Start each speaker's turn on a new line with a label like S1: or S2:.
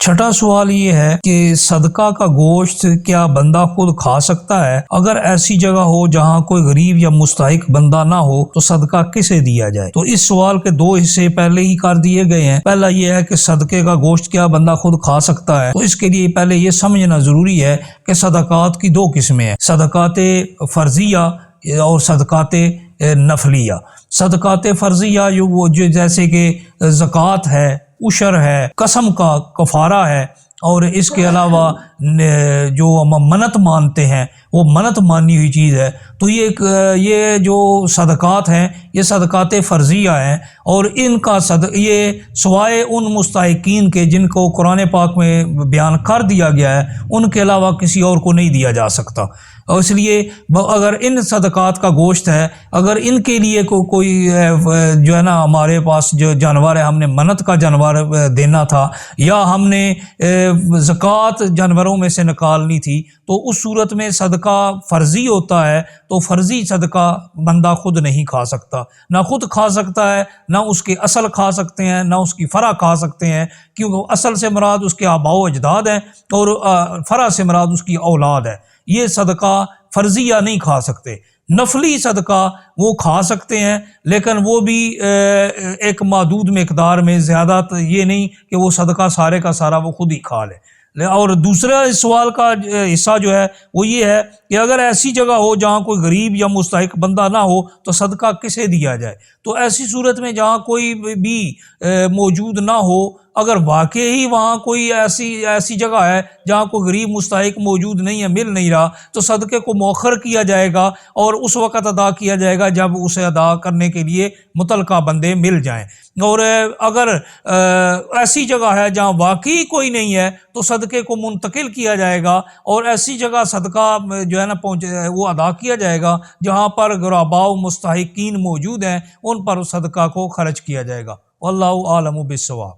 S1: چھٹا سوال یہ ہے کہ صدقہ کا گوشت کیا بندہ خود کھا سکتا ہے؟ اگر ایسی جگہ ہو جہاں کوئی غریب یا مستحق بندہ نہ ہو تو صدقہ کسے دیا جائے؟ تو اس سوال کے دو حصے پہلے ہی کر دیے گئے ہیں۔ پہلا یہ ہے کہ صدقے کا گوشت کیا بندہ خود کھا سکتا ہے؟ تو اس کے لیے پہلے یہ سمجھنا ضروری ہے کہ صدقات کی دو قسمیں ہیں، صدقات فرضیہ اور صدقات نفلیہ۔ صدقات فرضیہ جو جیسے کہ زکوٰۃ ہے، عشر ہے، قسم کا کفارہ ہے، اور اس کے علاوہ جو منت مانتے ہیں وہ منت مانی ہوئی چیز ہے، تو یہ جو صدقات ہیں یہ صدقات فرضیہ ہیں، اور ان کا یہ سوائے ان مستحقین کے جن کو قرآن پاک میں بیان کر دیا گیا ہے ان کے علاوہ کسی اور کو نہیں دیا جا سکتا۔ اور اس لیے اگر ان صدقات کا گوشت ہے، اگر ان کے لیے کوئی جو ہے نا ہمارے پاس جو جانور ہے، ہم نے منت کا جانور دینا تھا یا ہم نے زکوٰۃ جانوروں میں سے نکالنی تھی، تو اس صورت میں صدقہ فرضی ہوتا ہے، تو فرضی صدقہ بندہ خود نہیں کھا سکتا، نہ خود کھا سکتا ہے، نہ اس کے اصل کھا سکتے ہیں، نہ اس کی فرع کھا سکتے ہیں، کیونکہ اصل سے مراد اس کے آباء و اجداد ہیں اور فرع سے مراد اس کی اولاد ہے۔ یہ صدقہ فرضیہ نہیں کھا سکتے۔ نفلی صدقہ وہ کھا سکتے ہیں، لیکن وہ بھی ایک محدود مقدار میں، زیادہ یہ نہیں کہ وہ صدقہ سارے کا سارا وہ خود ہی کھا لے۔ اور دوسرا اس سوال کا حصہ جو ہے وہ یہ ہے کہ اگر ایسی جگہ ہو جہاں کوئی غریب یا مستحق بندہ نہ ہو تو صدقہ کسے دیا جائے؟ تو ایسی صورت میں جہاں کوئی بھی موجود نہ ہو، اگر واقعی وہاں کوئی ایسی جگہ ہے جہاں کوئی غریب مستحق موجود نہیں ہے، مل نہیں رہا، تو صدقے کو مؤخر کیا جائے گا اور اس وقت ادا کیا جائے گا جب اسے ادا کرنے کے لیے متعلقہ بندے مل جائیں۔ اور اگر ایسی جگہ ہے جہاں واقعی کوئی نہیں ہے تو صدقے کو منتقل کیا جائے گا، اور ایسی جگہ صدقہ جو ہے نا وہ ادا کیا جائے گا جہاں پر غرباء و مستحقین موجود ہیں، ان پر صدقہ کو خرچ کیا جائے گا۔ واللہ اعلم بالصواب۔